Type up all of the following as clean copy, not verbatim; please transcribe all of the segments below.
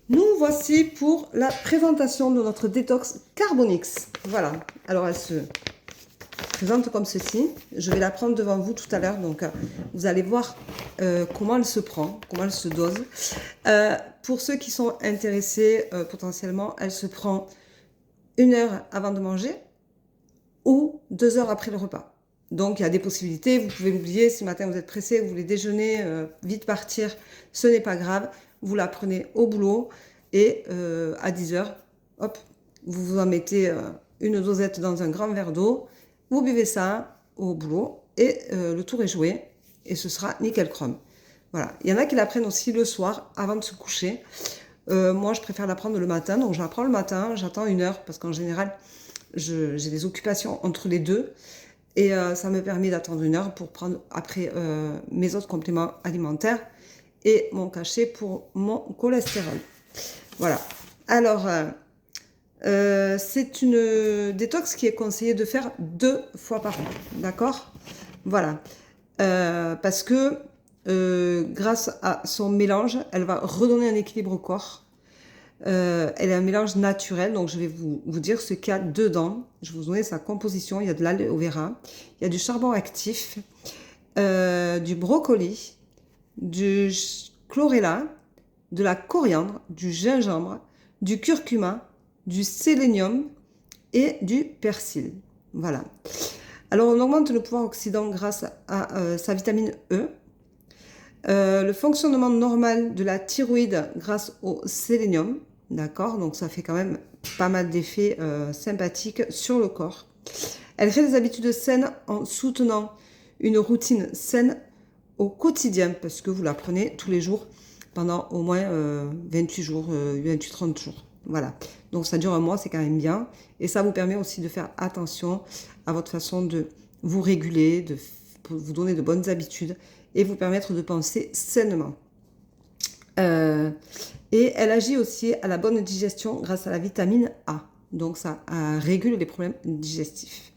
Nous voici pour la présentation de notre détox Carbonix. Voilà, alors elle se présente comme ceci. Je vais la prendre devant vous tout à l'heure, donc vous allez voir comment elle se prend, comment elle se dose. Pour ceux qui sont intéressés, potentiellement, elle se prend 1 heure avant de manger ou 2 heures après le repas. Donc il y a des possibilités, vous pouvez l'oublier, si le matin vous êtes pressé, vous voulez déjeuner, vite partir, ce n'est pas grave, vous la prenez au boulot et à 10 heures, hop, vous vous en mettez une dosette dans un grand verre d'eau, vous buvez ça au boulot et le tour est joué et ce sera nickel chrome. Voilà, il y en a qui la prennent aussi le soir avant de se coucher. Moi je préfère la prendre le matin, donc je la prends le matin, j'attends 1 heure parce qu'en général j'ai des occupations entre les deux. Et ça me permet d'attendre 1 heure pour prendre après mes autres compléments alimentaires et mon cachet pour mon cholestérol. Voilà. Alors, c'est une détox qui est conseillée de faire 2 fois par an. D'accord? Voilà. Parce que grâce à son mélange, elle va redonner un équilibre au corps. Elle est un mélange naturel, donc je vais vous dire ce qu'il y a dedans. Je vais vous donner sa composition. Il y a de l'aloe vera, il y a du charbon actif, du brocoli, du chlorella, de la coriandre, du gingembre, du curcuma, du sélénium et du persil. Voilà. Alors on augmente le pouvoir oxydant grâce à sa vitamine E. Le fonctionnement normal de la thyroïde grâce au sélénium, d'accord, donc ça fait quand même pas mal d'effets sympathiques sur le corps. Elle crée des habitudes saines en soutenant une routine saine au quotidien, parce que vous la prenez tous les jours pendant au moins 28 jours, 28-30 jours. Voilà, donc ça dure un mois, c'est quand même bien, et ça vous permet aussi de faire attention à votre façon de vous réguler, de vous donner de bonnes habitudes et vous permettre de penser sainement. Et elle agit aussi à la bonne digestion grâce à la vitamine A. Donc ça régule les problèmes digestifs.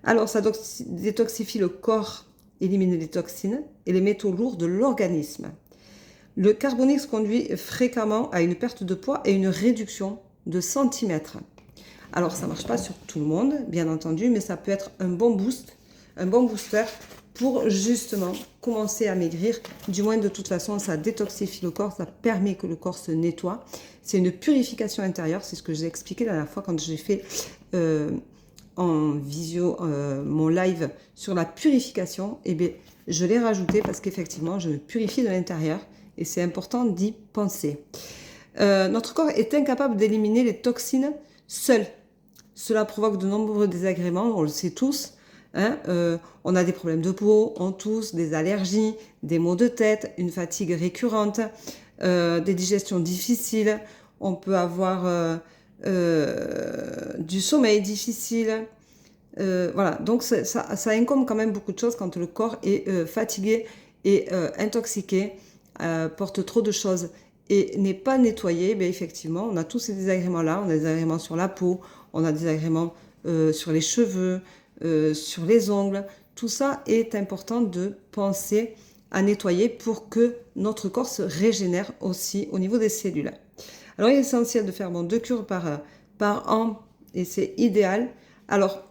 Alors ça détoxifie le corps, élimine les toxines et les métaux lourds de l'organisme. Le Carbonix conduit fréquemment à une perte de poids et une réduction de centimètres. Alors ça ne marche pas sur tout le monde, bien entendu, mais ça peut être un bon boost, un bon booster pour justement commencer à maigrir. Du moins, de toute façon, ça détoxifie le corps, ça permet que le corps se nettoie. C'est une purification intérieure, c'est ce que j'ai expliqué la dernière fois quand j'ai fait en visio mon live sur la purification. Et bien, je l'ai rajouté parce qu'effectivement, je me purifie de l'intérieur et c'est important d'y penser. Notre corps est incapable d'éliminer les toxines seul. Cela provoque de nombreux désagréments, on le sait tous. Hein, on a des problèmes de peau, on tousse, des allergies, des maux de tête, une fatigue récurrente, des digestions difficiles, on peut avoir du sommeil difficile. Voilà, donc ça incombe quand même beaucoup de choses quand le corps est fatigué et intoxiqué, porte trop de choses et n'est pas nettoyé. Bien effectivement, on a tous ces désagréments-là, on a des désagréments sur la peau, on a des désagréments sur les cheveux, sur les ongles. Tout ça est important de penser à nettoyer pour que notre corps se régénère aussi au niveau des cellules. Alors il est essentiel de faire 2 cures par an et c'est idéal. Alors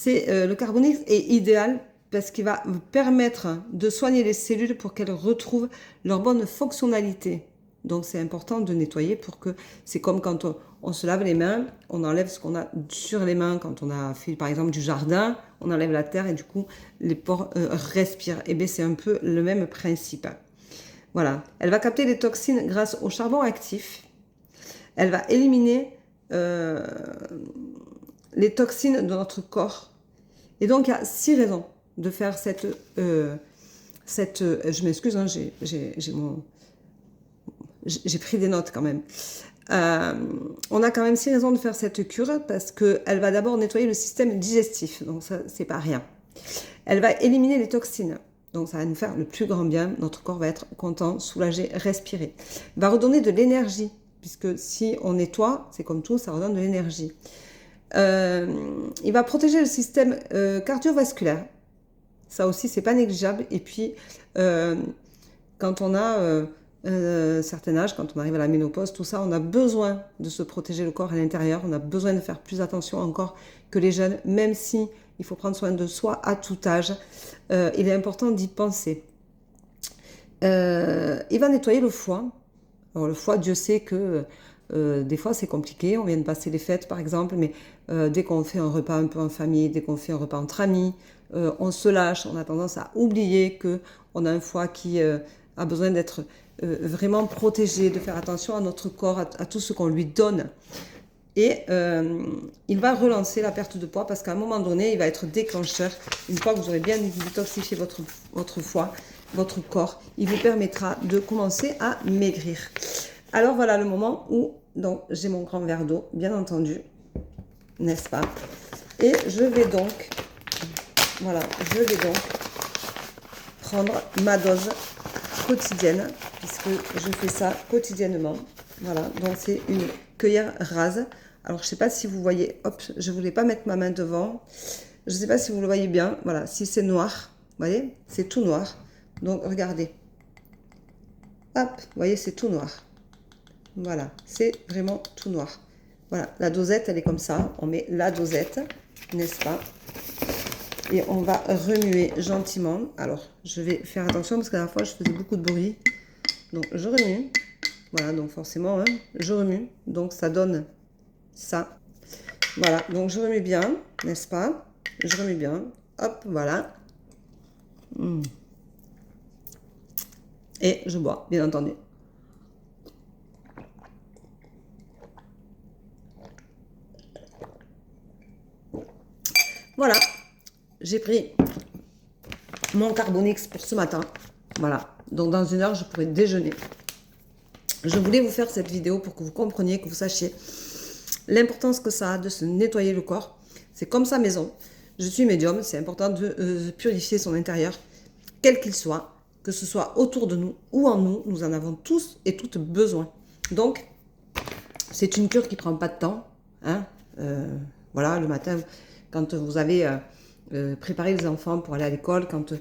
le Carbonix est idéal parce qu'il va vous permettre de soigner les cellules pour qu'elles retrouvent leur bonne fonctionnalité. Donc c'est important de nettoyer pour que, c'est comme quand on se lave les mains, on enlève ce qu'on a sur les mains quand on a fait par exemple du jardin, on enlève la terre et du coup les pores respirent. Et bien c'est un peu le même principe. Voilà, elle va capter les toxines grâce au charbon actif. Elle va éliminer les toxines de notre corps. Et donc il y a 6 raisons de faire cette je m'excuse, hein, j'ai pris des notes quand même. On a quand même 6 raisons de faire cette cure parce qu'elle va d'abord nettoyer le système digestif, donc ça c'est pas rien. Elle va éliminer les toxines, donc ça va nous faire le plus grand bien, notre corps va être content, soulagé, respirer. Elle va redonner de l'énergie, puisque si on nettoie, c'est comme tout, ça redonne de l'énergie. Il va protéger le système cardiovasculaire, ça aussi c'est pas négligeable. Et puis quand on a certain âge, quand on arrive à la ménopause, tout ça, on a besoin de se protéger le corps à l'intérieur, on a besoin de faire plus attention encore que les jeunes, même si il faut prendre soin de soi à tout âge, il est important d'y penser. Il va nettoyer le foie. Alors le foie, Dieu sait que des fois c'est compliqué, on vient de passer les fêtes par exemple, mais dès qu'on fait un repas un peu en famille, dès qu'on fait un repas entre amis, on se lâche, on a tendance à oublier qu'on a un foie qui a besoin d'être vraiment protégé, de faire attention à notre corps, à tout ce qu'on lui donne. Et il va relancer la perte de poids parce qu'à un moment donné, il va être déclencheur. Une fois que vous aurez bien détoxifié votre foie, votre corps, il vous permettra de commencer à maigrir. Alors voilà le moment où donc j'ai mon grand verre d'eau, bien entendu, n'est-ce pas? Et je vais donc, voilà, prendre ma dose quotidienne, puisque je fais ça quotidiennement. Voilà, donc c'est une cuillère rase. Alors je ne sais pas si vous voyez, hop, je ne voulais pas mettre ma main devant. Je ne sais pas si vous le voyez bien. Voilà, si c'est noir, vous voyez, c'est tout noir. Donc regardez. Hop, vous voyez, c'est tout noir. Voilà, c'est vraiment tout noir. Voilà, la dosette, elle est comme ça. On met la dosette, n'est-ce pas? Et on va remuer gentiment. Alors, je vais faire attention parce que la dernière fois, je faisais beaucoup de bruit. Donc, je remue. Voilà, donc forcément, hein, je remue. Donc, ça donne ça. Voilà, donc je remue bien, n'est-ce pas? Je remue bien. Hop, voilà. Et je bois, bien entendu. Voilà, j'ai pris mon Carbonix pour ce matin. Voilà, donc dans une heure, je pourrai déjeuner. Je voulais vous faire cette vidéo pour que vous compreniez, que vous sachiez l'importance que ça a de se nettoyer le corps. C'est comme sa maison. Je suis médium, c'est important de purifier son intérieur, quel qu'il soit, que ce soit autour de nous ou en nous, nous en avons tous et toutes besoin. Donc, c'est une cure qui ne prend pas de temps. Hein. Voilà, le matin, quand vous avez préparé les enfants pour aller à l'école, quand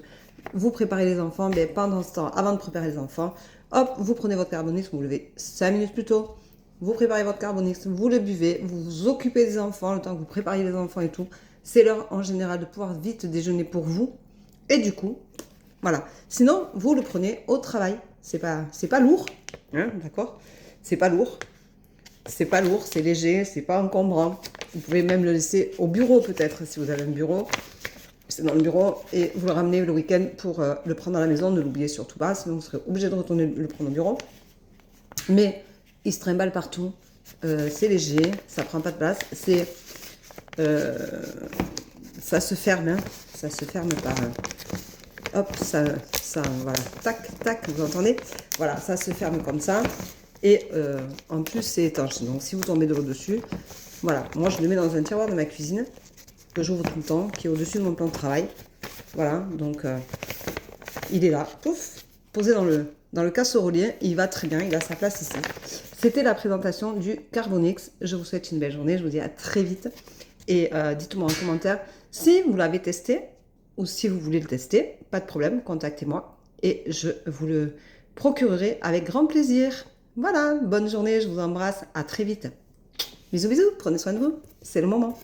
vous préparez les enfants, bien, pendant ce temps, avant de préparer les enfants, hop, vous prenez votre Carbonix, vous le levez 5 minutes plus tôt, vous préparez votre Carbonix, vous le buvez, vous vous occupez des enfants, le temps que vous préparez les enfants et tout. C'est l'heure en général de pouvoir vite déjeuner pour vous. Et du coup, voilà. Sinon, vous le prenez au travail. C'est pas lourd, hein, d'accord? C'est pas lourd. C'est pas lourd, c'est léger, c'est pas encombrant. Vous pouvez même le laisser au bureau peut-être, si vous avez un bureau. C'est dans le bureau et vous le ramenez le week-end pour le prendre à la maison. Ne l'oubliez surtout pas, sinon vous serez obligé de retourner le prendre au bureau. Mais il se trimballe partout. C'est léger, ça prend pas de place. Ça se ferme, hein. Ça se ferme par... hop, ça, voilà, tac, tac, vous entendez? Voilà, ça se ferme comme ça. Et en plus, c'est étanche. Donc, si vous tombez de l'eau dessus, voilà. Moi, je le mets dans un tiroir de ma cuisine, que j'ouvre tout le temps, qui est au-dessus de mon plan de travail. Voilà, donc, il est là, pouf, posé dans le casserolier. Il va très bien, il a sa place ici. C'était la présentation du Carbonix. Je vous souhaite une belle journée. Je vous dis à très vite. Et dites-moi en commentaire si vous l'avez testé ou si vous voulez le tester. Pas de problème, contactez-moi et je vous le procurerai avec grand plaisir. Voilà, bonne journée, je vous embrasse, à très vite. Bisous, bisous, prenez soin de vous, c'est le moment.